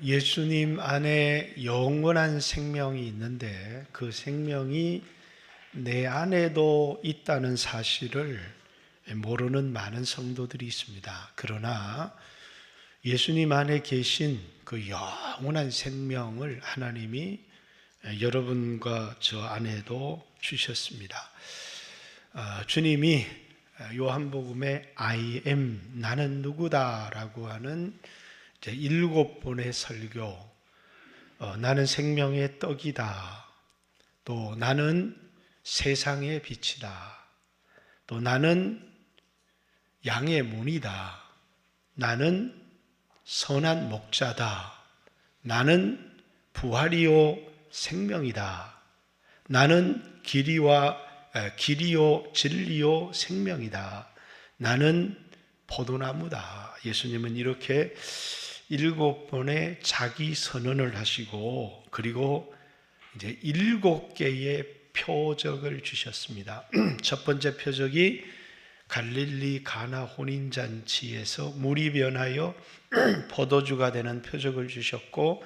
예수님 안에 영원한 생명이 있는데 그 생명이 내 안에도 있다는 사실을 모르는 많은 성도들이 있습니다. 그러나 예수님 안에 계신 그 영원한 생명을 하나님이 여러분과 저 안에도 주셨습니다. 주님이 요한복음에 I am, 나는 누구다라고 하는 7번의 설교, 나는 생명의 떡이다, 또 나는 세상의 빛이다, 또 나는 양의 문이다, 나는 선한 목자다, 나는 부활이요 생명이다, 나는 길이요 진리요 생명이다, 나는 포도나무다. 예수님은 이렇게 7번의 자기 선언을 하시고, 그리고 이제 7개의 표적을 주셨습니다. 첫 번째 표적이 갈릴리 가나 혼인잔치에서 물이 변하여 포도주가 되는 표적을 주셨고,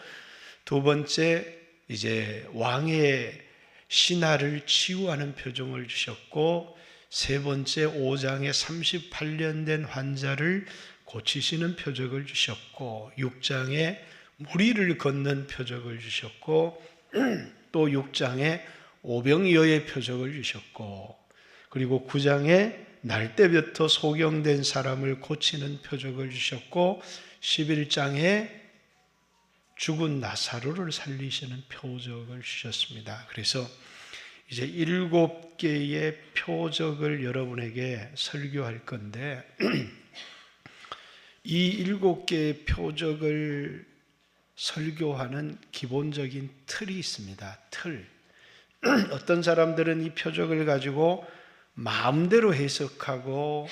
두 번째 이제 왕의 신하를 치유하는 표적을 주셨고, 세 번째 5장에 38년 된 환자를 고치시는 표적을 주셨고, 6장에 무리를 걷는 표적을 주셨고, 또 6장에 오병이어의 표적을 주셨고, 그리고 9장에 날때부터 소경된 사람을 고치는 표적을 주셨고, 11장에 죽은 나사로를 살리시는 표적을 주셨습니다. 그래서 이제 7개의 표적을 여러분에게 설교할 건데, 이 7개의 표적을 설교하는 기본적인 틀이 있습니다. 틀. 어떤 사람들은 이 표적을 가지고 마음대로 해석하고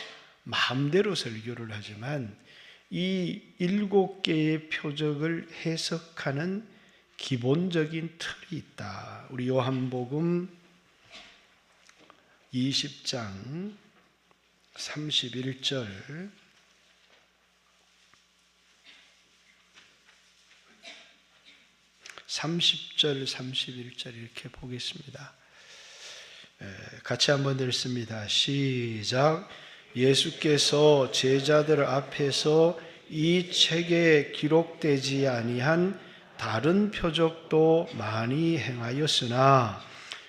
마음대로 설교를 하지만, 이 7개의 표적을 해석하는 기본적인 틀이 있다. 우리 요한복음 20장 31절, (30절) 31절 이렇게 보겠습니다. 같이 한번 읽습니다. 시작. 예수께서 제자들 앞에서 이 책에 기록되지 아니한 다른 표적도 많이 행하였으나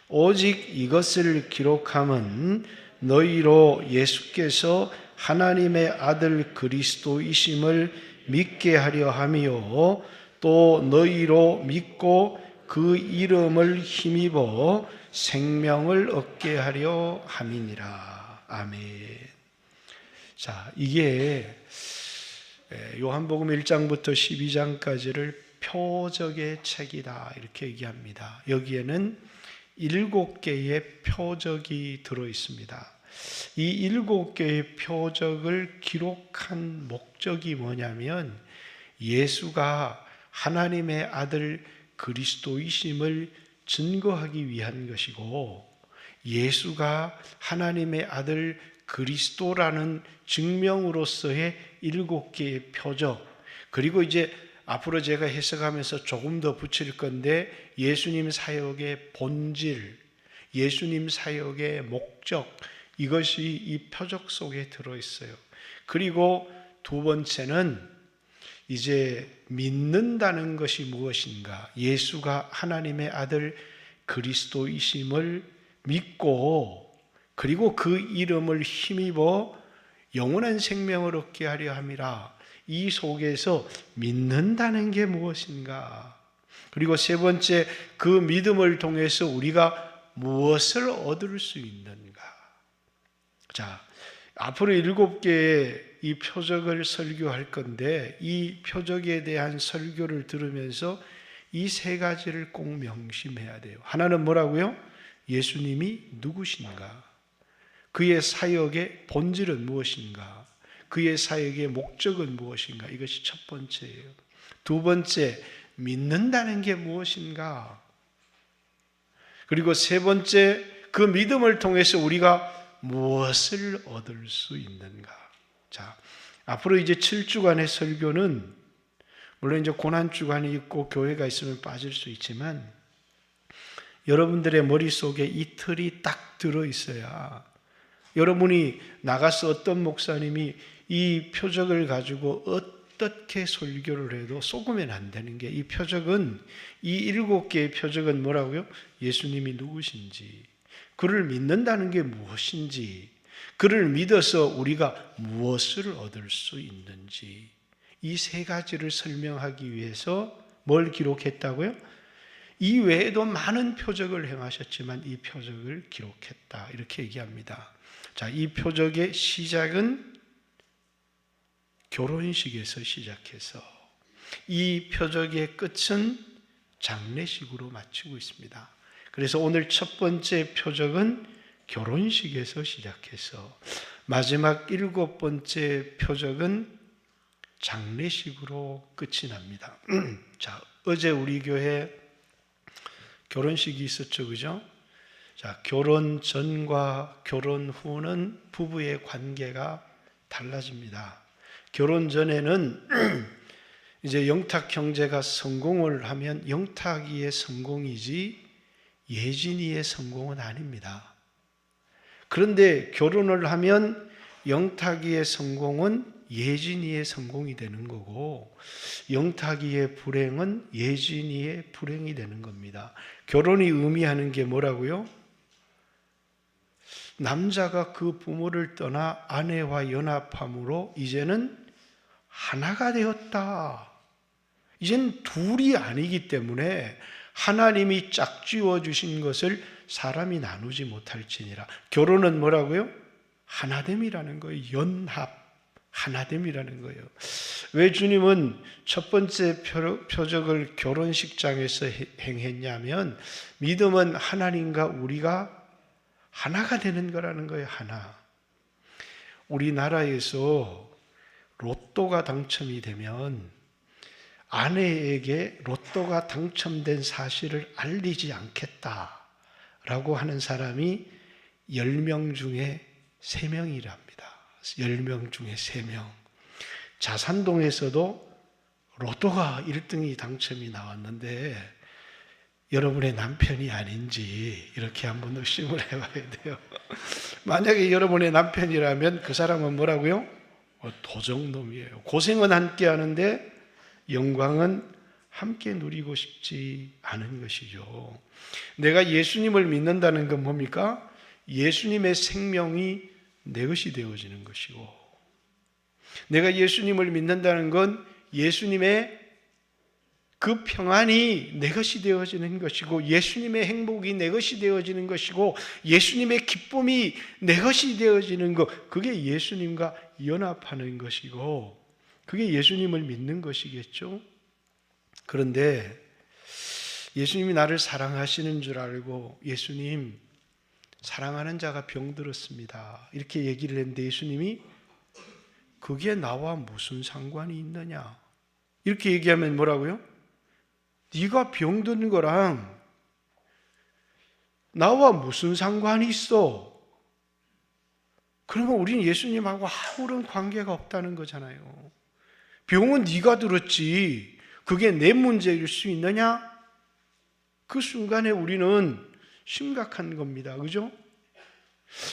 오직 이것을 기록함은 너희로 예수께서 하나님의 아들 그리스도이심을 믿게 하려 함이요, 또 너희로 믿고 그 이름을 힘입어 생명을 얻게 하려 함이니라. 아멘. 자, 이게 요한복음 1장부터 12장까지를 표적의 책이다 이렇게 얘기합니다. 여기에는 7개의 표적이 들어 있습니다. 이 7개의 표적을 기록한 목적이 뭐냐면, 예수가 하나님의 아들 그리스도이심을 증거하기 위한 것이고, 예수가 하나님의 아들 그리스도라는 증명으로서의 7개의 표적, 그리고 이제 앞으로 제가 해석하면서 조금 더 붙일 건데, 예수님 사역의 본질, 예수님 사역의 목적, 이것이 이 표적 속에 들어있어요. 그리고 두 번째는 이제 믿는다는 것이 무엇인가, 예수가 하나님의 아들 그리스도이심을 믿고, 그리고 그 이름을 힘입어 영원한 생명을 얻게 하려 함이라. 이 속에서 믿는다는 게 무엇인가, 그리고 세 번째, 그 믿음을 통해서 우리가 무엇을 얻을 수 있는가. 자, 앞으로 7개의 이 표적을 설교할 건데, 이 표적에 대한 설교를 들으면서 이 세 가지를 꼭 명심해야 돼요. 하나는 뭐라고요? 예수님이 누구신가? 그의 사역의 본질은 무엇인가? 그의 사역의 목적은 무엇인가? 이것이 첫 번째예요. 두 번째, 믿는다는 게 무엇인가? 그리고 세 번째, 그 믿음을 통해서 우리가 무엇을 얻을 수 있는가? 자, 앞으로 이제 7주간의 설교는 물론 이제 고난 주간이 있고 교회가 있으면 빠질 수 있지만 여러분들의 머릿속에 이 틀이 딱 들어 있어야 여러분이 나가서 어떤 목사님이 이 표적을 가지고 어떻게 설교를 해도 속으면 안 되는 게, 이 표적은, 이 7개의 표적은 뭐라고요? 예수님이 누구신지, 그를 믿는다는 게 무엇인지, 그를 믿어서 우리가 무엇을 얻을 수 있는지, 이 3가지를 설명하기 위해서 뭘 기록했다고요? 이 외에도 많은 표적을 행하셨지만 이 표적을 기록했다, 이렇게 얘기합니다. 자, 이 표적의 시작은 결혼식에서 시작해서 이 표적의 끝은 장례식으로 마치고 있습니다. 그래서 오늘 첫 번째 표적은 결혼식에서 시작해서 마지막 7번째 표적은 장례식으로 끝이 납니다. 자, 어제 우리 교회 결혼식이 있었죠, 그죠? 자, 결혼 전과 결혼 후는 부부의 관계가 달라집니다. 결혼 전에는 이제 영탁 형제가 성공을 하면 영탁이의 성공이지 예진이의 성공은 아닙니다. 그런데 결혼을 하면 영탁이의 성공은 예진이의 성공이 되는 거고 영탁이의 불행은 예진이의 불행이 되는 겁니다. 결혼이 의미하는 게 뭐라고요? 남자가 그 부모를 떠나 아내와 연합함으로 이제는 하나가 되었다. 이젠 둘이 아니기 때문에 하나님이 짝지어 주신 것을 사람이 나누지 못할지니라. 결혼은 뭐라고요? 하나됨이라는 거예요. 연합, 하나됨이라는 거예요. 왜 주님은 첫 번째 표적을 결혼식장에서 행했냐면 믿음은 하나님과 우리가 하나가 되는 거라는 거예요. 하나. 우리나라에서 로또가 당첨이 되면 아내에게 로또가 당첨된 사실을 알리지 않겠다라고 하는 사람이 10명 중에 3명이랍니다. 10명 중에 3명. 자산동에서도 로또가 1등이 당첨이 나왔는데 여러분의 남편이 아닌지 이렇게 한번 의심을 해봐야 돼요. 만약에 여러분의 남편이라면 그 사람은 뭐라고요? 도적놈이에요. 고생은 함께 하는데 영광은 함께 누리고 싶지 않은 것이죠. 내가 예수님을 믿는다는 건 뭡니까? 예수님의 생명이 내 것이 되어지는 것이고, 내가 예수님을 믿는다는 건 예수님의 그 평안이 내 것이 되어지는 것이고, 예수님의 행복이 내 것이 되어지는 것이고, 예수님의 기쁨이 내 것이 되어지는 것, 그게 예수님과 연합하는 것이고, 그게 예수님을 믿는 것이겠죠. 그런데 예수님이 나를 사랑하시는 줄 알고 예수님, 사랑하는 자가 병들었습니다, 이렇게 얘기를 했는데 예수님이 그게 나와 무슨 상관이 있느냐, 이렇게 얘기하면 뭐라고요? 네가 병든 거랑 나와 무슨 상관이 있어? 그러면 우리는 예수님하고 아무런 관계가 없다는 거잖아요. 병은 네가 들었지 그게 내 문제일 수 있느냐? 그 순간에 우리는 심각한 겁니다. 그죠?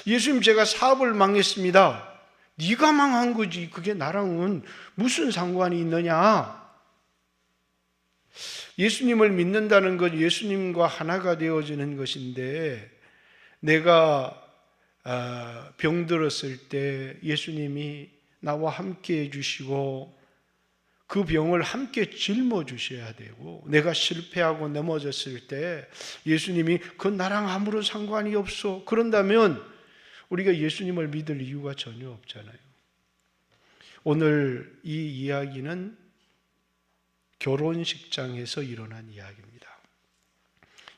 예수님, 제가 사업을 망했습니다. 네가 망한 거지 그게 나랑은 무슨 상관이 있느냐? 예수님을 믿는다는 건 예수님과 하나가 되어지는 것인데, 내가 병들었을 때 예수님이 나와 함께 해주시고 그 병을 함께 짊어주셔야 되고, 내가 실패하고 넘어졌을 때 예수님이 그건 나랑 아무런 상관이 없어, 그런다면 우리가 예수님을 믿을 이유가 전혀 없잖아요. 오늘 이 이야기는 결혼식장에서 일어난 이야기입니다.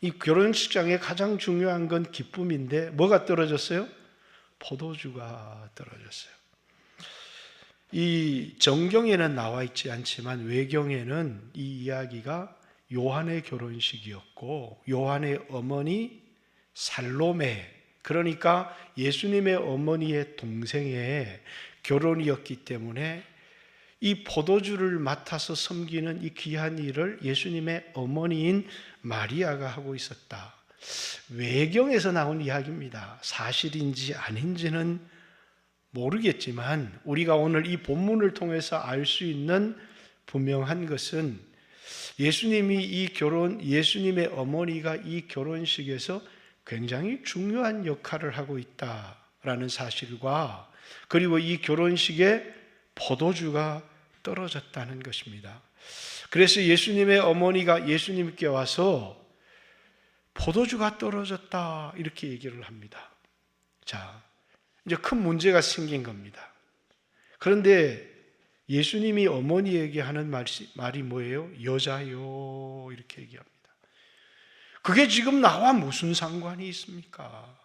이 결혼식장에 가장 중요한 건 기쁨인데 뭐가 떨어졌어요? 포도주가 떨어졌어요. 이 정경에는 나와 있지 않지만 외경에는 이 이야기가 요한의 결혼식이었고, 요한의 어머니 살로메, 그러니까 예수님의 어머니의 동생의 결혼이었기 때문에 이 포도주를 맡아서 섬기는 이 귀한 일을 예수님의 어머니인 마리아가 하고 있었다. 외경에서 나온 이야기입니다. 사실인지 아닌지는 모르겠지만 우리가 오늘 이 본문을 통해서 알 수 있는 분명한 것은 예수님의 어머니가 이 결혼식에서 굉장히 중요한 역할을 하고 있다라는 사실과 그리고 이 결혼식에 포도주가 떨어졌다는 것입니다. 그래서 예수님의 어머니가 예수님께 와서 포도주가 떨어졌다 이렇게 얘기를 합니다. 자, 이제 큰 문제가 생긴 겁니다. 그런데 예수님이 어머니에게 하는 말이 뭐예요? 여자요 이렇게 얘기합니다. 그게 지금 나와 무슨 상관이 있습니까?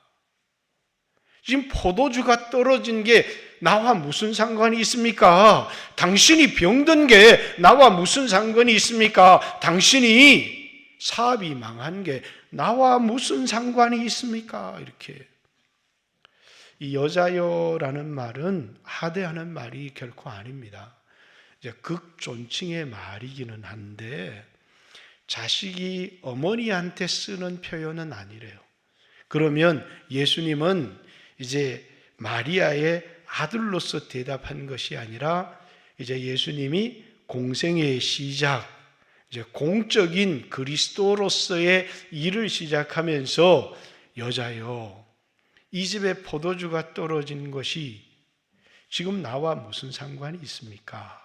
지금 포도주가 떨어진 게 나와 무슨 상관이 있습니까? 당신이 병든 게 나와 무슨 상관이 있습니까? 당신이 사업이 망한 게 나와 무슨 상관이 있습니까? 이렇게. 이 여자여라는 말은 하대하는 말이 결코 아닙니다. 이제 극존칭의 말이기는 한데 자식이 어머니한테 쓰는 표현은 아니래요. 그러면 예수님은 이제 마리아의 아들로서 대답한 것이 아니라 이제 예수님이 공생의 시작, 이제 공적인 그리스도로서의 일을 시작하면서 여자여, 이 집에 포도주가 떨어진 것이 지금 나와 무슨 상관이 있습니까?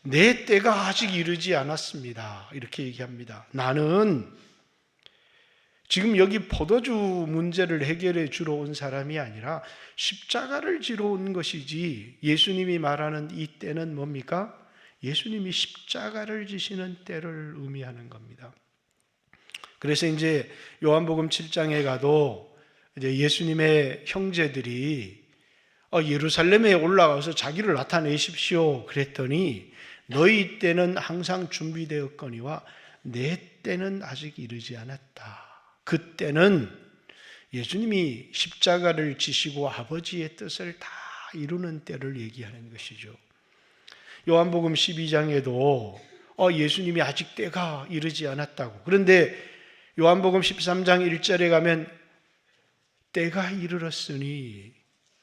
내 때가 아직 이르지 않았습니다. 이렇게 얘기합니다. 나는 지금 여기 포도주 문제를 해결해 주러 온 사람이 아니라 십자가를 지러 온 것이지, 예수님이 말하는 이 때는 뭡니까? 예수님이 십자가를 지시는 때를 의미하는 겁니다. 그래서 이제 요한복음 7장에 가도 이제 예수님의 형제들이 예루살렘에 올라가서 자기를 나타내십시오 그랬더니 너희 때는 항상 준비되었거니와 내 때는 아직 이르지 않았다. 그때는 예수님이 십자가를 지시고 아버지의 뜻을 다 이루는 때를 얘기하는 것이죠. 요한복음 12장에도 예수님이 아직 때가 이르지 않았다고. 그런데 요한복음 13장 1절에 가면 때가 이르렀으니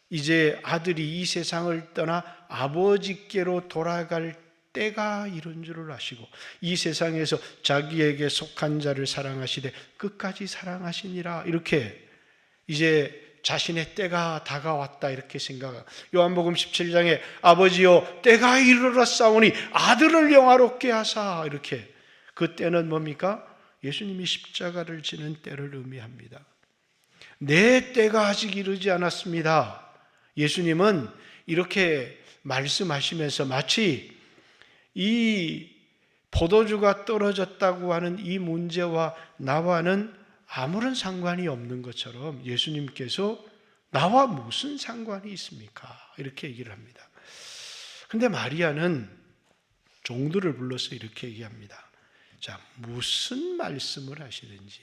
이제 아들이 이 세상을 떠나 아버지께로 돌아갈 때가 이른 줄을 아시고 이 세상에서 자기에게 속한 자를 사랑하시되 끝까지 사랑하시니라, 이렇게 이제 자신의 때가 다가왔다 이렇게 생각하고, 요한복음 17장에 아버지여 때가 이르렀사오니 아들을 영화롭게 하사, 이렇게. 그 때는 뭡니까? 예수님이 십자가를 지는 때를 의미합니다. 내 때가 아직 이르지 않았습니다. 예수님은 이렇게 말씀하시면서 마치 이 포도주가 떨어졌다고 하는 이 문제와 나와는 아무런 상관이 없는 것처럼 예수님께서 나와 무슨 상관이 있습니까? 이렇게 얘기를 합니다. 근데 마리아는 종들을 불러서 이렇게 얘기합니다. 자, 무슨 말씀을 하시든지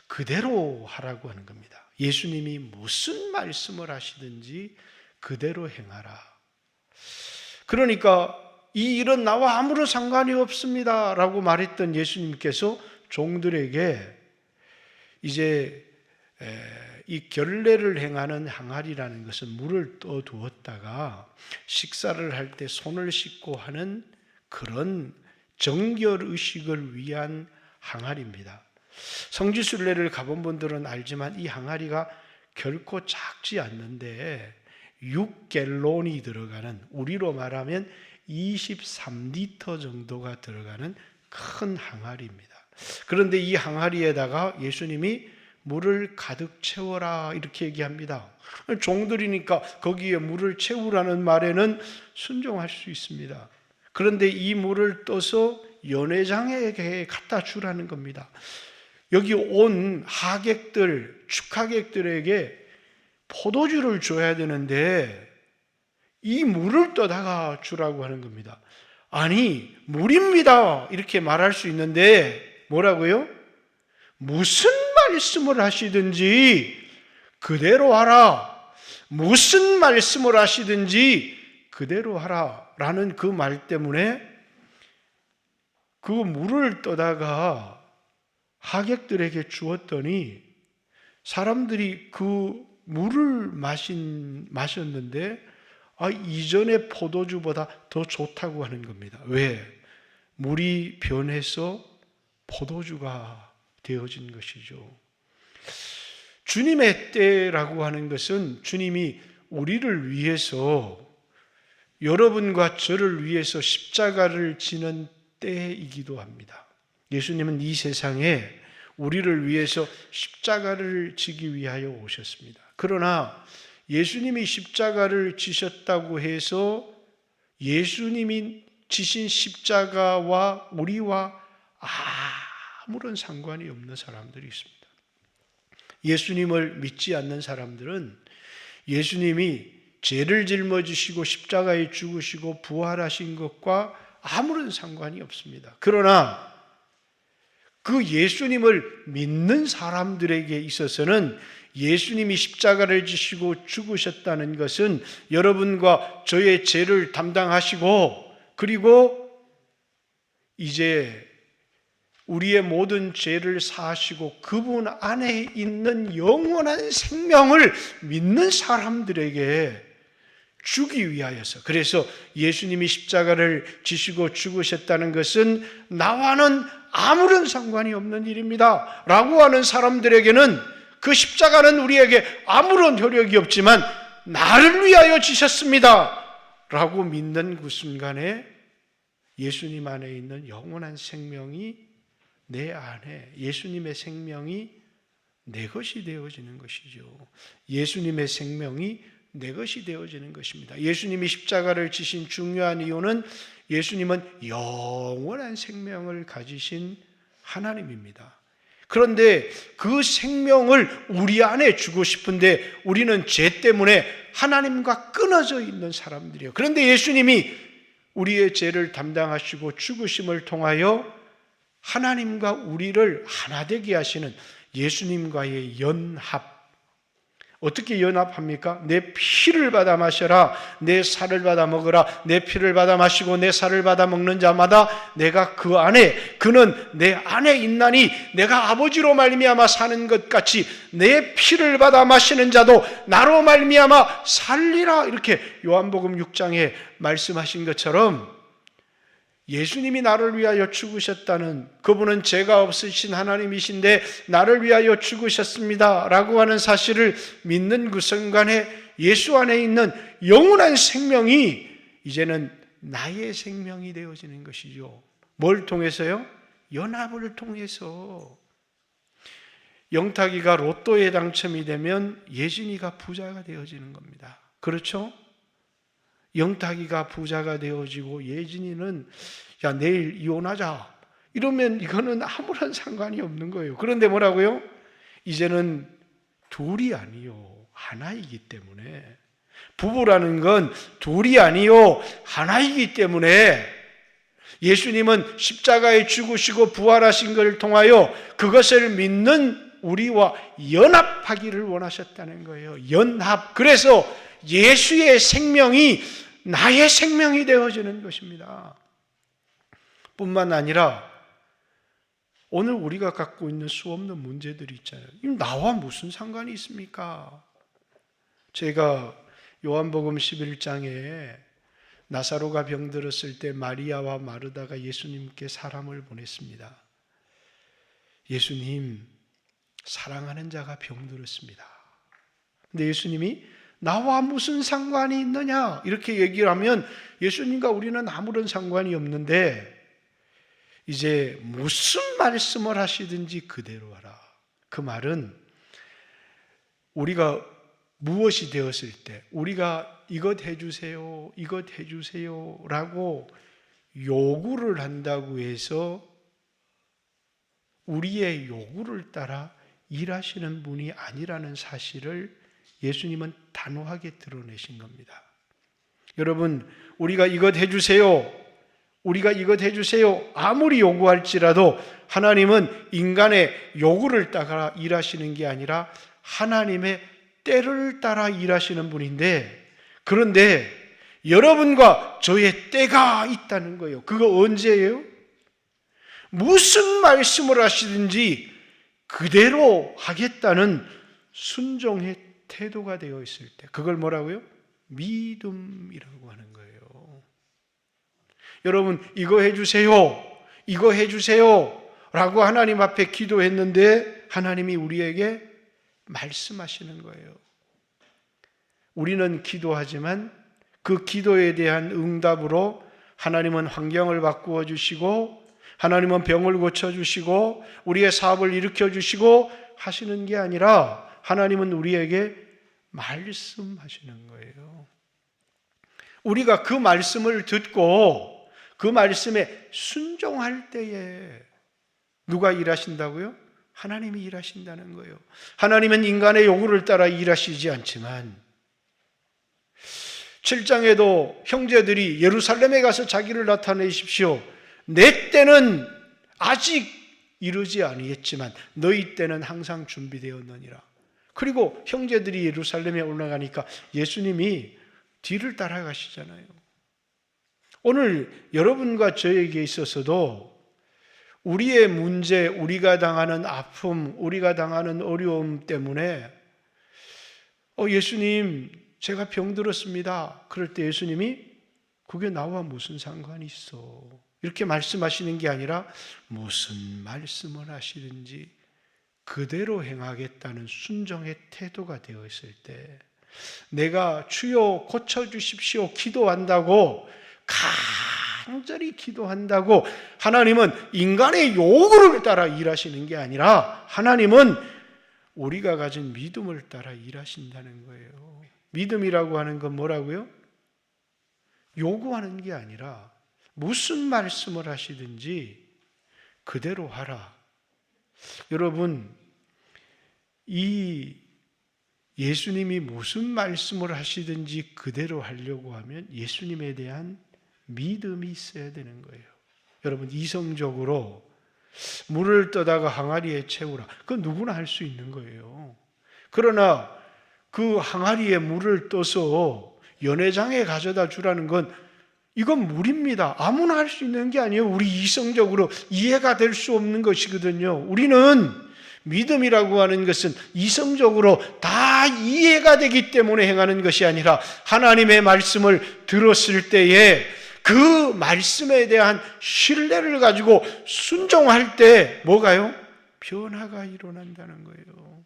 그대로 하라고 하는 겁니다. 예수님이 무슨 말씀을 하시든지 그대로 행하라. 그러니까 이 일은 나와 아무런 상관이 없습니다 라고 말했던 예수님께서 종들에게 이제 이 결례를 행하는 항아리라는 것은 물을 떠두었다가 식사를 할 때 손을 씻고 하는 그런 정결의식을 위한 항아리입니다. 성지순례를 가본 분들은 알지만 이 항아리가 결코 작지 않는데 6갤론이 들어가는, 우리로 말하면 23리터 정도가 들어가는 큰 항아리입니다. 그런데 이 항아리에다가 예수님이 물을 가득 채워라 이렇게 얘기합니다. 종들이니까 거기에 물을 채우라는 말에는 순종할 수 있습니다. 그런데 이 물을 떠서 연회장에게 갖다 주라는 겁니다. 여기 온 하객들, 축하객들에게 포도주를 줘야 되는데 이 물을 떠다가 주라고 하는 겁니다. 아니, 물입니다 이렇게 말할 수 있는데 뭐라고요? 무슨 말씀을 하시든지 그대로 하라. 무슨 말씀을 하시든지 그대로 하라라는 그 말 때문에 그 물을 떠다가 하객들에게 주었더니 사람들이 그 물을 마셨는데 이전의 포도주보다 더 좋다고 하는 겁니다. 왜? 물이 변해서 포도주가 되어진 것이죠. 주님의 때라고 하는 것은 주님이 우리를 위해서, 여러분과 저를 위해서 십자가를 지는 때이기도 합니다. 예수님은 이 세상에 우리를 위해서 십자가를 지기 위하여 오셨습니다. 그러나 예수님이 십자가를 지셨다고 해서 예수님이 지신 십자가와 우리와 아무런 상관이 없는 사람들이 있습니다. 예수님을 믿지 않는 사람들은 예수님이 죄를 짊어지시고 십자가에 죽으시고 부활하신 것과 아무런 상관이 없습니다. 그러나 그 예수님을 믿는 사람들에게 있어서는 예수님이 십자가를 지시고 죽으셨다는 것은 여러분과 저의 죄를 담당하시고, 그리고 이제 우리의 모든 죄를 사하시고 그분 안에 있는 영원한 생명을 믿는 사람들에게 주기 위하여서, 그래서 예수님이 십자가를 지시고 죽으셨다는 것은 나와는 아무런 상관이 없는 일입니다 라고 하는 사람들에게는 그 십자가는 우리에게 아무런 효력이 없지만 나를 위하여 지셨습니다 라고 믿는 그 순간에 예수님 안에 있는 영원한 생명이 내 안에, 예수님의 생명이 내 것이 되어지는 것이죠. 예수님의 생명이 내 것이 되어지는 것입니다. 예수님이 십자가를 지신 중요한 이유는 예수님은 영원한 생명을 가지신 하나님입니다. 그런데 그 생명을 우리 안에 주고 싶은데 우리는 죄 때문에 하나님과 끊어져 있는 사람들이에요. 그런데 예수님이 우리의 죄를 담당하시고 죽으심을 통하여 하나님과 우리를 하나 되게 하시는 예수님과의 연합. 어떻게 연합합니까? 내 피를 받아 마셔라, 내 살을 받아 먹으라. 내 피를 받아 마시고 내 살을 받아 먹는 자마다 내가 그 안에, 그는 내 안에 있나니 내가 아버지로 말미암아 사는 것 같이 내 피를 받아 마시는 자도 나로 말미암아 살리라. 이렇게 요한복음 6장에 말씀하신 것처럼 예수님이 나를 위하여 죽으셨다는, 그분은 죄가 없으신 하나님이신데 나를 위하여 죽으셨습니다 라고 하는 사실을 믿는 그 순간에 예수 안에 있는 영원한 생명이 이제는 나의 생명이 되어지는 것이죠. 뭘 통해서요? 연합을 통해서. 영탁이가 로또에 당첨이 되면 예진이가 부자가 되어지는 겁니다. 그렇죠? 영탁이가 부자가 되어지고 예진이는 야 내일 이혼하자 이러면 이거는 아무런 상관이 없는 거예요. 그런데 뭐라고요? 이제는 둘이 아니요 하나이기 때문에, 부부라는 건 둘이 아니요 하나이기 때문에 예수님은 십자가에 죽으시고 부활하신 것을 통하여 그것을 믿는 우리와 연합하기를 원하셨다는 거예요. 연합. 그래서 예수의 생명이 나의 생명이 되어지는 것입니다. 뿐만 아니라 오늘 우리가 갖고 있는 수없는 문제들이 있잖아요. 나와 무슨 상관이 있습니까? 제가 요한복음 11장에 나사로가 병들었을 때 마리아와 마르다가 예수님께 사람을 보냈습니다. 예수님, 사랑하는 자가 병들었습니다. 근데 예수님이 나와 무슨 상관이 있느냐 이렇게 얘기를 하면 예수님과 우리는 아무런 상관이 없는데 이제 무슨 말씀을 하시든지 그대로 하라. 그 말은 우리가 무엇이 되었을 때 우리가 이것 해주세요, 이것 해주세요 라고 요구를 한다고 해서 우리의 요구를 따라 일하시는 분이 아니라는 사실을 예수님은 단호하게 드러내신 겁니다. 여러분, 우리가 이것 해주세요, 우리가 이것 해주세요 아무리 요구할지라도 하나님은 인간의 요구를 따라 일하시는 게 아니라 하나님의 때를 따라 일하시는 분인데, 그런데 여러분과 저의 때가 있다는 거예요. 그거 언제예요? 무슨 말씀을 하시든지 그대로 하겠다는 순종의 태도가 되어 있을 때, 그걸 뭐라고요? 믿음이라고 하는 거예요. 여러분, 이거 해주세요, 이거 해주세요 라고 하나님 앞에 기도했는데 하나님이 우리에게 말씀하시는 거예요. 우리는 기도하지만 그 기도에 대한 응답으로 하나님은 환경을 바꾸어 주시고, 하나님은 병을 고쳐주시고, 우리의 사업을 일으켜 주시고 하시는 게 아니라 하나님은 우리에게 말씀하시는 거예요. 우리가 그 말씀을 듣고 그 말씀에 순종할 때에 누가 일하신다고요? 하나님이 일하신다는 거예요. 하나님은 인간의 요구를 따라 일하시지 않지만 7장에도 형제들이 예루살렘에 가서 자기를 나타내십시오. 내 때는 아직 이르지 아니했지만 너희 때는 항상 준비되었느니라. 그리고 형제들이 예루살렘에 올라가니까 예수님이 뒤를 따라가시잖아요. 오늘 여러분과 저에게 있어서도 우리의 문제, 우리가 당하는 아픔, 우리가 당하는 어려움 때문에 예수님, 제가 병들었습니다. 그럴 때 예수님이 그게 나와 무슨 상관이 있어? 이렇게 말씀하시는 게 아니라 무슨 말씀을 하시든지 그대로 행하겠다는 순종의 태도가 되어 있을 때, 내가 주여 고쳐주십시오 기도한다고, 간절히 기도한다고 하나님은 인간의 요구를 따라 일하시는 게 아니라 하나님은 우리가 가진 믿음을 따라 일하신다는 거예요. 믿음이라고 하는 건 뭐라고요? 요구하는 게 아니라 무슨 말씀을 하시든지 그대로 하라. 여러분, 이 예수님이 무슨 말씀을 하시든지 그대로 하려고 하면 예수님에 대한 믿음이 있어야 되는 거예요. 여러분, 이성적으로 물을 떠다가 항아리에 채우라, 그건 누구나 할 수 있는 거예요. 그러나 그 항아리에 물을 떠서 연회장에 가져다 주라는 건, 이건 무리입니다. 아무나 할 수 있는 게 아니에요. 우리 이성적으로 이해가 될 수 없는 것이거든요. 우리는 믿음이라고 하는 것은 이성적으로 다 이해가 되기 때문에 행하는 것이 아니라 하나님의 말씀을 들었을 때에 그 말씀에 대한 신뢰를 가지고 순종할 때 뭐가요? 변화가 일어난다는 거예요.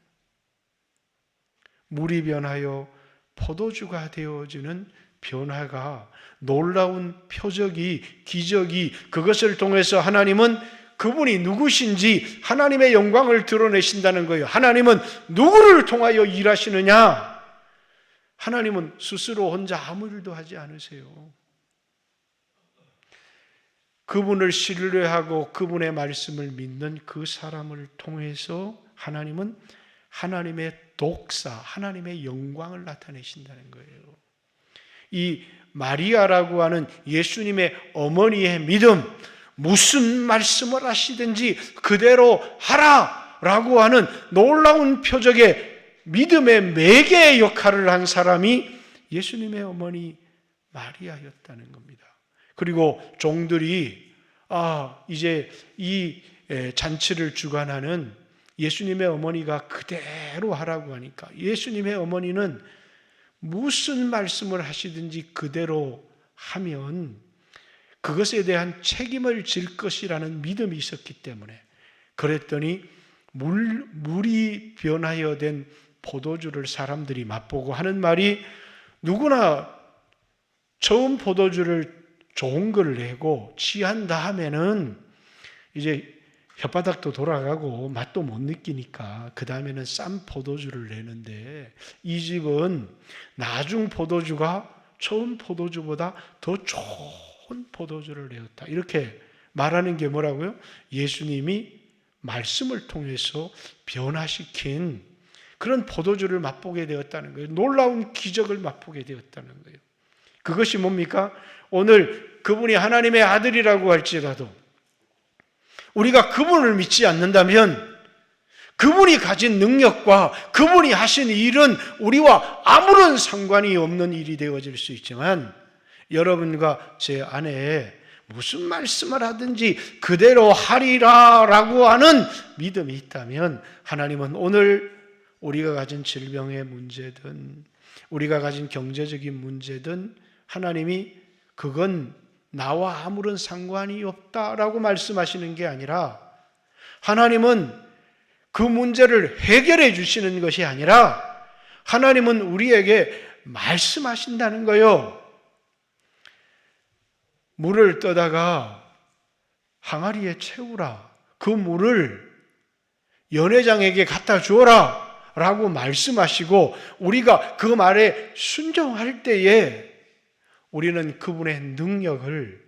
물이 변하여 포도주가 되어지는 변화가, 놀라운 표적이, 기적이, 그것을 통해서 하나님은 그분이 누구신지 하나님의 영광을 드러내신다는 거예요. 하나님은 누구를 통하여 일하시느냐? 하나님은 스스로 혼자 아무 일도 하지 않으세요. 그분을 신뢰하고 그분의 말씀을 믿는 그 사람을 통해서 하나님은 하나님의 독사, 하나님의 영광을 나타내신다는 거예요. 이 마리아라고 하는 예수님의 어머니의 믿음, 무슨 말씀을 하시든지 그대로 하라라고 하는 놀라운 표적의 믿음의 매개의 역할을 한 사람이 예수님의 어머니 마리아였다는 겁니다. 그리고 종들이 이제 이 잔치를 주관하는 예수님의 어머니가 그대로 하라고 하니까 예수님의 어머니는 무슨 말씀을 하시든지 그대로 하면 그것에 대한 책임을 질 것이라는 믿음이 있었기 때문에, 그랬더니 물이 변하여 된 포도주를 사람들이 맛보고 하는 말이, 누구나 처음 포도주를 좋은 걸 내고 취한 다음에는 이제 혓바닥도 돌아가고 맛도 못 느끼니까 그 다음에는 싼 포도주를 내는데, 이 집은 나중 포도주가 처음 포도주보다 더 좋은 포도주를 내었다, 이렇게 말하는 게 뭐라고요? 예수님이 말씀을 통해서 변화시킨 그런 포도주를 맛보게 되었다는 거예요. 놀라운 기적을 맛보게 되었다는 거예요. 그것이 뭡니까? 오늘 그분이 하나님의 아들이라고 할지라도 우리가 그분을 믿지 않는다면 그분이 가진 능력과 그분이 하신 일은 우리와 아무런 상관이 없는 일이 되어질 수 있지만, 여러분과 제 안에 무슨 말씀을 하든지 그대로 하리라 라고 하는 믿음이 있다면 하나님은 오늘 우리가 가진 질병의 문제든 우리가 가진 경제적인 문제든 하나님이 그건 나와 아무런 상관이 없다라고 말씀하시는 게 아니라 하나님은 그 문제를 해결해 주시는 것이 아니라 하나님은 우리에게 말씀하신다는 거예요. 물을 떠다가 항아리에 채우라. 그 물을 연회장에게 갖다 주어라 라고 말씀하시고 우리가 그 말에 순종할 때에 우리는 그분의 능력을,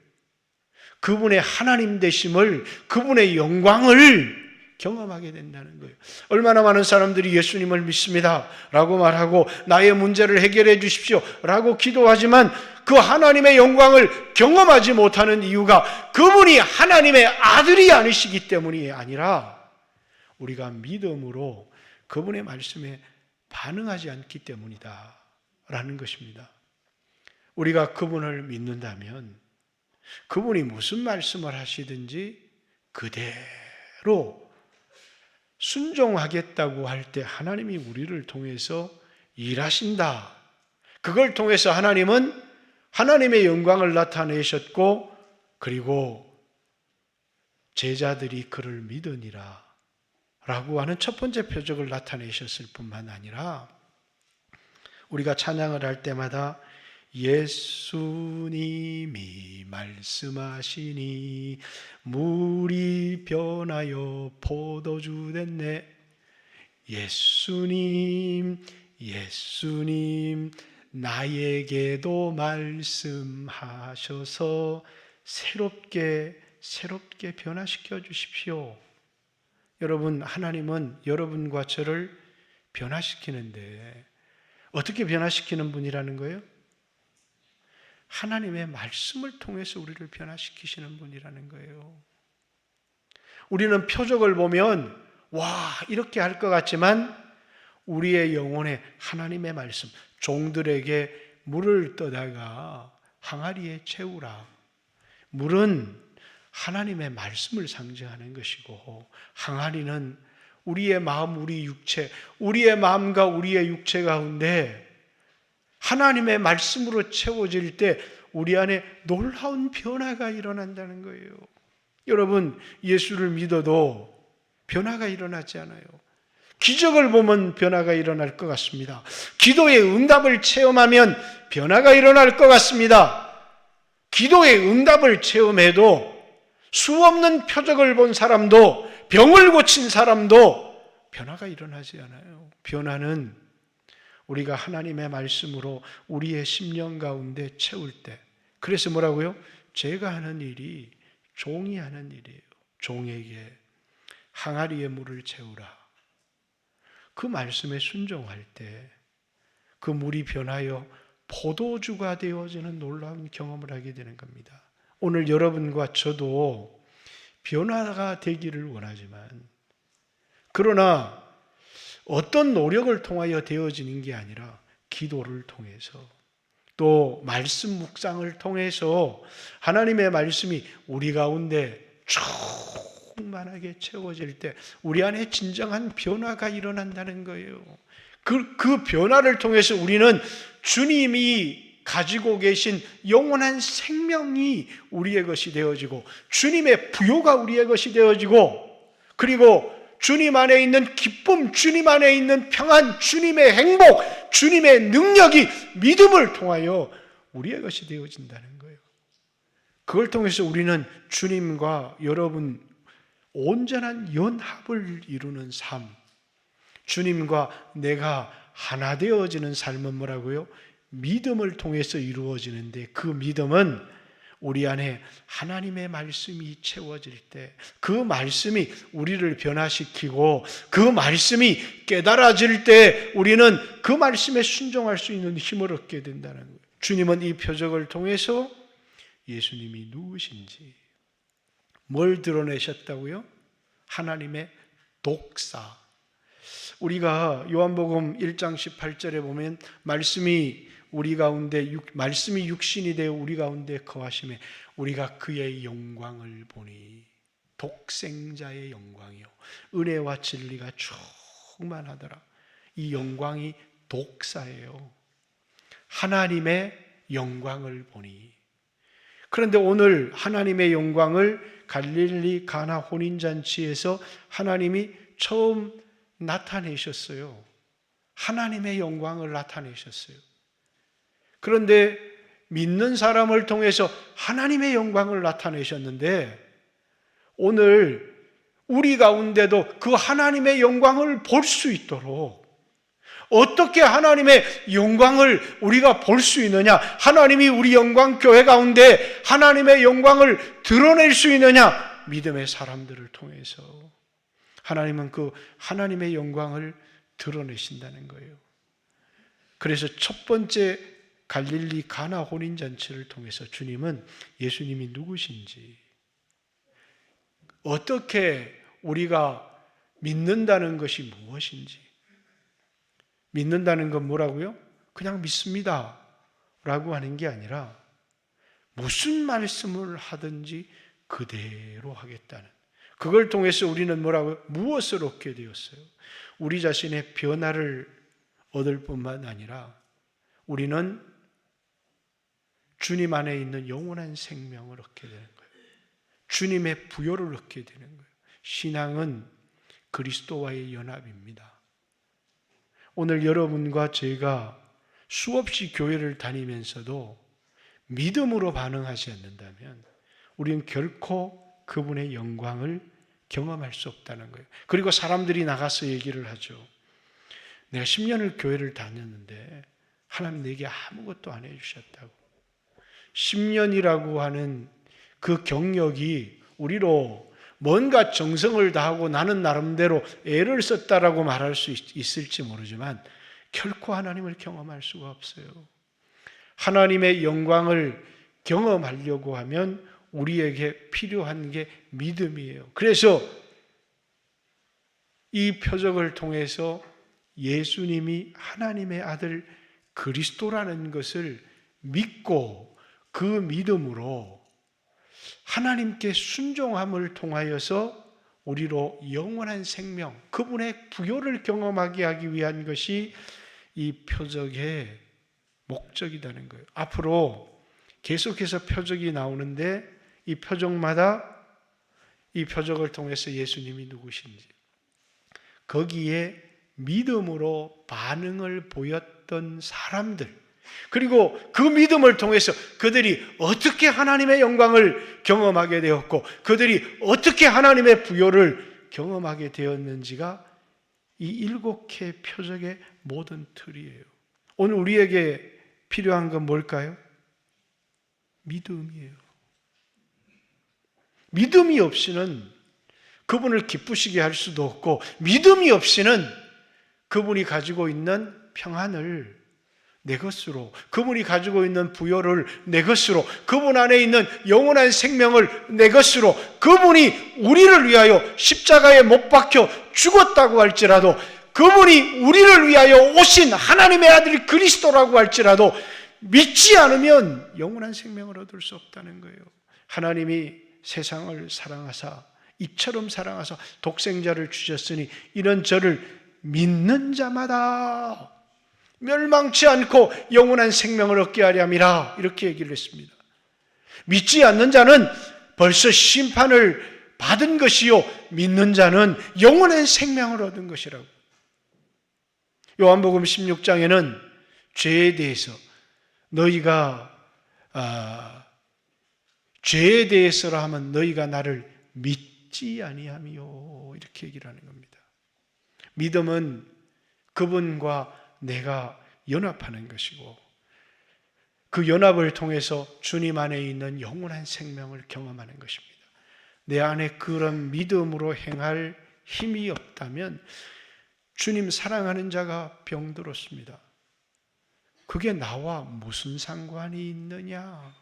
그분의 하나님 되심을, 그분의 영광을 경험하게 된다는 거예요. 얼마나 많은 사람들이 예수님을 믿습니다 라고 말하고 나의 문제를 해결해 주십시오 라고 기도하지만 그 하나님의 영광을 경험하지 못하는 이유가 그분이 하나님의 아들이 아니시기 때문이 아니라 우리가 믿음으로 그분의 말씀에 반응하지 않기 때문이다 라는 것입니다. 우리가 그분을 믿는다면 그분이 무슨 말씀을 하시든지 그대로 순종하겠다고 할 때 하나님이 우리를 통해서 일하신다. 그걸 통해서 하나님은 하나님의 영광을 나타내셨고 그리고 제자들이 그를 믿으니라 라고 하는 첫 번째 표적을 나타내셨을 뿐만 아니라 우리가 찬양을 할 때마다 예수님이 말씀하시니 물이 변하여 포도주 됐네. 예수님 나에게도 말씀하셔서 새롭게 변화시켜 주십시오. 여러분, 하나님은 여러분과 저를 변화시키는데 어떻게 변화시키는 분이라는 거예요? 하나님의 말씀을 통해서 우리를 변화시키시는 분이라는 거예요. 우리는 표적을 보면 와, 이렇게 할 것 같지만 우리의 영혼에 하나님의 말씀, 종들에게 물을 떠다가 항아리에 채우라. 물은 하나님의 말씀을 상징하는 것이고 항아리는 우리의 마음, 우리의 마음과 우리의 육체 가운데 하나님의 말씀으로 채워질 때 우리 안에 놀라운 변화가 일어난다는 거예요. 여러분, 예수를 믿어도 변화가 일어나지 않아요. 기적을 보면 변화가 일어날 것 같습니다. 기도의 응답을 체험하면 변화가 일어날 것 같습니다. 기도의 응답을 체험해도 수없는 표적을 본 사람도, 병을 고친 사람도 변화가 일어나지 않아요. 변화는 우리가 하나님의 말씀으로 우리의 심령 가운데 채울 때, 그래서 뭐라고요? 제가 하는 일이 종이 하는 일이에요. 종에게 항아리에 물을 채우라. 그 말씀에 순종할 때 그 물이 변하여 포도주가 되어지는 놀라운 경험을 하게 되는 겁니다. 오늘 여러분과 저도 변화가 되기를 원하지만, 그러나 어떤 노력을 통하여 되어지는 게 아니라 기도를 통해서 또 말씀 묵상을 통해서 하나님의 말씀이 우리 가운데 충만하게 채워질 때 우리 안에 진정한 변화가 일어난다는 거예요. 그 변화를 통해서 우리는 주님이 가지고 계신 영원한 생명이 우리의 것이 되어지고 주님의 부요가 우리의 것이 되어지고 그리고 주님 안에 있는 기쁨, 주님 안에 있는 평안, 주님의 행복, 주님의 능력이 믿음을 통하여 우리의 것이 되어진다는 거예요. 그걸 통해서 우리는 주님과 여러분 온전한 연합을 이루는 삶, 주님과 내가 하나 되어지는 삶은 뭐라고요? 믿음을 통해서 이루어지는데 그 믿음은 우리 안에 하나님의 말씀이 채워질 때 그 말씀이 우리를 변화시키고 그 말씀이 깨달아질 때 우리는 그 말씀에 순종할 수 있는 힘을 얻게 된다는 거예요. 주님은 이 표적을 통해서 예수님이 누구신지 뭘 드러내셨다고요? 하나님의 독사. 우리가 요한복음 1장 18절에 보면 말씀이 우리 가운데 말씀이 육신이 되어 우리 가운데 거하심에 우리가 그의 영광을 보니 독생자의 영광이요 은혜와 진리가 충만하더라. 이 영광이 독사예요. 하나님의 영광을 보니. 그런데 오늘 하나님의 영광을 갈릴리 가나 혼인잔치에서 하나님이 처음 나타내셨어요. 하나님의 영광을 나타내셨어요. 그런데 믿는 사람을 통해서 하나님의 영광을 나타내셨는데 오늘 우리 가운데도 그 하나님의 영광을 볼 수 있도록 어떻게 하나님의 영광을 우리가 볼 수 있느냐? 하나님이 우리 영광교회 가운데 하나님의 영광을 드러낼 수 있느냐? 믿음의 사람들을 통해서 하나님은 그 하나님의 영광을 드러내신다는 거예요. 그래서 첫 번째 갈릴리 가나 혼인잔치를 통해서 주님은 예수님이 누구신지, 어떻게 우리가 믿는다는 것이 무엇인지, 믿는다는 건 뭐라고요? 그냥 믿습니다 라고 하는 게 아니라 무슨 말씀을 하든지 그대로 하겠다는, 그걸 통해서 우리는 뭐라고요? 무엇을 얻게 되었어요? 우리 자신의 변화를 얻을 뿐만 아니라 우리는 주님 안에 있는 영원한 생명을 얻게 되는 거예요. 주님의 부요를 얻게 되는 거예요. 신앙은 그리스도와의 연합입니다. 오늘 여러분과 제가 수없이 교회를 다니면서도 믿음으로 반응하지 않는다면 우리는 결코 그분의 영광을 경험할 수 없다는 거예요. 그리고 사람들이 나가서 얘기를 하죠. 내가 10년을 교회를 다녔는데 하나님 내게 아무것도 안 해주셨다고. 10년이라고 하는 그 경력이 우리로 뭔가 정성을 다하고 나는 나름대로 애를 썼다라고 말할 수 있을지 모르지만 결코 하나님을 경험할 수가 없어요. 하나님의 영광을 경험하려고 하면 우리에게 필요한 게 믿음이에요. 그래서 이 표적을 통해서 예수님이 하나님의 아들 그리스도라는 것을 믿고 그 믿음으로 하나님께 순종함을 통하여서 우리로 영원한 생명, 그분의 부요를 경험하게 하기 위한 것이 이 표적의 목적이라는 거예요. 앞으로 계속해서 표적이 나오는데 이 표적마다 이 표적을 통해서 예수님이 누구신지, 거기에 믿음으로 반응을 보였던 사람들, 그리고 그 믿음을 통해서 그들이 어떻게 하나님의 영광을 경험하게 되었고 그들이 어떻게 하나님의 부요를 경험하게 되었는지가 이 7개 표적의 모든 틀이에요. 오늘 우리에게 필요한 건 뭘까요? 믿음이에요. 믿음이 없이는 그분을 기쁘시게 할 수도 없고 믿음이 없이는 그분이 가지고 있는 평안을 내 것으로, 그분이 가지고 있는 부요를 내 것으로, 그분 안에 있는 영원한 생명을 내 것으로, 그분이 우리를 위하여 십자가에 못 박혀 죽었다고 할지라도, 그분이 우리를 위하여 오신 하나님의 아들 그리스도라고 할지라도 믿지 않으면 영원한 생명을 얻을 수 없다는 거예요. 하나님이 세상을 사랑하사 이처럼 사랑하사 독생자를 주셨으니 이런 저를 믿는 자마다 멸망치 않고 영원한 생명을 얻게 하려 함이라, 이렇게 얘기를 했습니다. 믿지 않는 자는 벌써 심판을 받은 것이요 믿는 자는 영원한 생명을 얻은 것이라고. 요한복음 16장에는 죄에 대해서 너희가 죄에 대해서라 하면 너희가 나를 믿지 아니하미요, 이렇게 얘기를 하는 겁니다. 믿음은 그분과 내가 연합하는 것이고 그 연합을 통해서 주님 안에 있는 영원한 생명을 경험하는 것입니다. 내 안에 그런 믿음으로 행할 힘이 없다면 주님 사랑하는 자가 병들었습니다. 그게 나와 무슨 상관이 있느냐?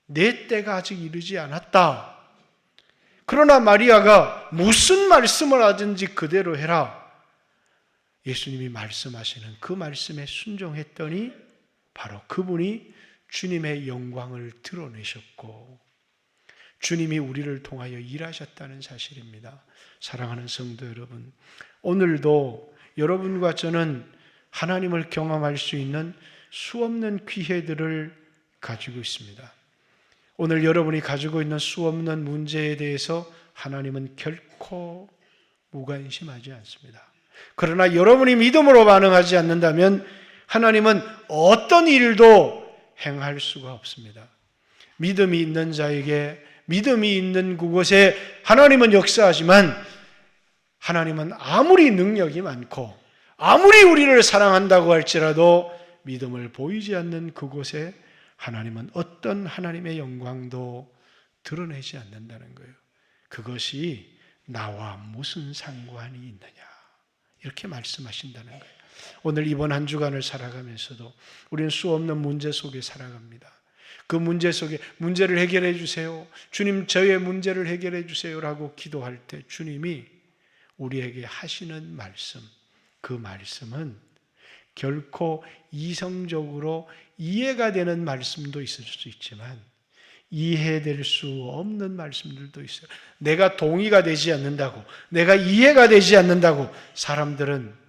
내 때가 아직 이르지 않았다. 그러나 마리아가 무슨 말씀을 하든지 그대로 해라. 예수님이 말씀하시는 그 말씀에 순종했더니 바로 그분이 주님의 영광을 드러내셨고 주님이 우리를 통하여 일하셨다는 사실입니다. 사랑하는 성도 여러분, 오늘도 여러분과 저는 하나님을 경험할 수 있는 수없는 기회들을 가지고 있습니다. 오늘 여러분이 가지고 있는 수없는 문제에 대해서 하나님은 결코 무관심하지 않습니다. 그러나 여러분이 믿음으로 반응하지 않는다면 하나님은 어떤 일도 행할 수가 없습니다. 믿음이 있는 자에게, 믿음이 있는 그곳에 하나님은 역사하지만 하나님은 아무리 능력이 많고 아무리 우리를 사랑한다고 할지라도 믿음을 보이지 않는 그곳에 하나님은 어떤 하나님의 영광도 드러내지 않는다는 거예요. 그것이 나와 무슨 상관이 있느냐, 이렇게 말씀하신다는 거예요. 오늘 이번 한 주간을 살아가면서도 우리는 수없는 문제 속에 살아갑니다. 그 문제 속에 문제를 해결해 주세요, 주님 저의 문제를 해결해 주세요라고 기도할 때 주님이 우리에게 하시는 말씀, 그 말씀은 결코 이성적으로 이해가 되는 말씀도 있을 수 있지만 이해될 수 없는 말씀들도 있어요. 내가 동의가 되지 않는다고, 내가 이해가 되지 않는다고 사람들은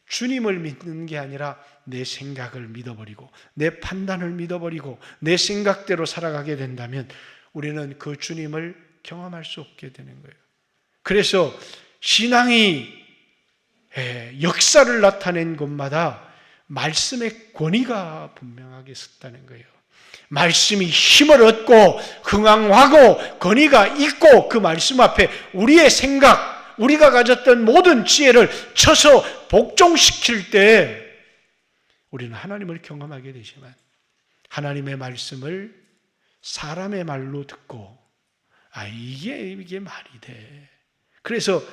주님을 믿는 게 아니라 내 생각을 믿어버리고 내 판단을 믿어버리고 내 생각대로 살아가게 된다면 우리는 그 주님을 경험할 수 없게 되는 거예요. 그래서 신앙이 역사를 나타낸 곳마다 말씀의 권위가 분명하게 섰다는 거예요. 말씀이 힘을 얻고 흥황하고 권위가 있고 그 말씀 앞에 우리의 생각, 우리가 가졌던 모든 지혜를 쳐서 복종시킬 때 우리는 하나님을 경험하게 되지만 하나님의 말씀을 사람의 말로 듣고 이게 말이 돼. 그래서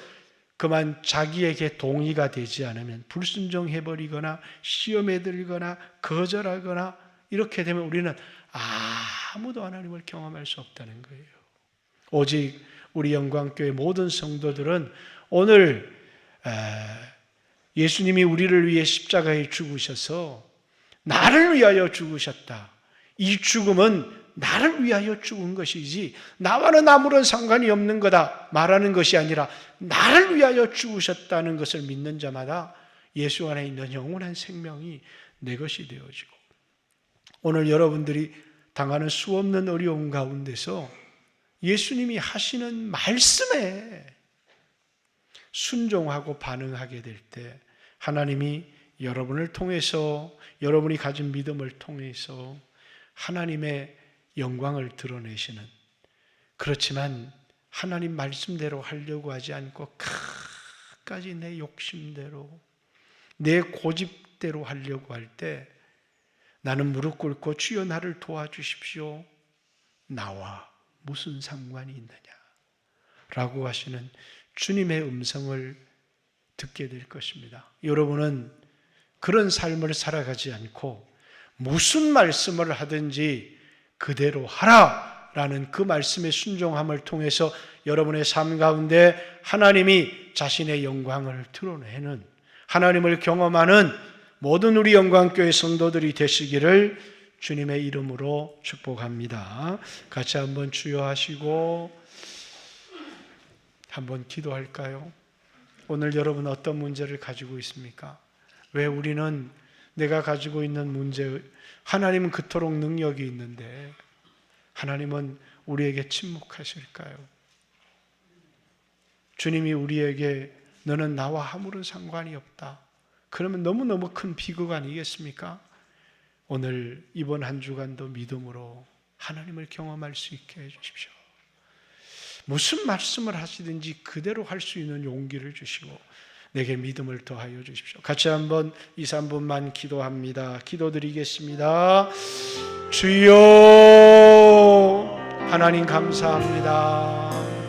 그만 자기에게 동의가 되지 않으면 불순종해버리거나 시험에 들거나 거절하거나 이렇게 되면 우리는 아무도 하나님을 경험할 수 없다는 거예요. 오직 우리 영광교회 모든 성도들은 오늘 예수님이 우리를 위해 십자가에 죽으셔서 나를 위하여 죽으셨다. 이 죽음은 나를 위하여 죽은 것이지 나와는 아무런 상관이 없는 거다 말하는 것이 아니라 나를 위하여 죽으셨다는 것을 믿는 자마다 예수 안에 있는 영원한 생명이 내 것이 되어지고 오늘 여러분들이 당하는 수없는 어려움 가운데서 예수님이 하시는 말씀에 순종하고 반응하게 될 때 하나님이 여러분을 통해서 여러분이 가진 믿음을 통해서 하나님의 영광을 드러내시는, 그렇지만 하나님 말씀대로 하려고 하지 않고 끝까지 내 욕심대로 내 고집대로 하려고 할 때 나는 무릎 꿇고 주여 나를 도와주십시오, 나와 무슨 상관이 있느냐 라고 하시는 주님의 음성을 듣게 될 것입니다. 여러분은 그런 삶을 살아가지 않고 무슨 말씀을 하든지 그대로 하라라는 그 말씀의 순종함을 통해서 여러분의 삶 가운데 하나님이 자신의 영광을 드러내는, 하나님을 경험하는 모든 우리 영광교회 성도들이 되시기를 주님의 이름으로 축복합니다. 같이 한번 주여 하시고 한번 기도할까요? 오늘 여러분 어떤 문제를 가지고 있습니까? 왜 우리는 내가 가지고 있는 문제, 하나님은 그토록 능력이 있는데 하나님은 우리에게 침묵하실까요? 주님이 우리에게 너는 나와 아무런 상관이 없다, 그러면 너무너무 큰 비극 아니겠습니까? 오늘 이번 한 주간도 믿음으로 하나님을 경험할 수 있게 해주십시오. 무슨 말씀을 하시든지 그대로 할 수 있는 용기를 주시고 내게 믿음을 더하여 주십시오. 같이 한번 2, 3분만 기도합니다. 기도드리겠습니다. 주여, 하나님 감사합니다.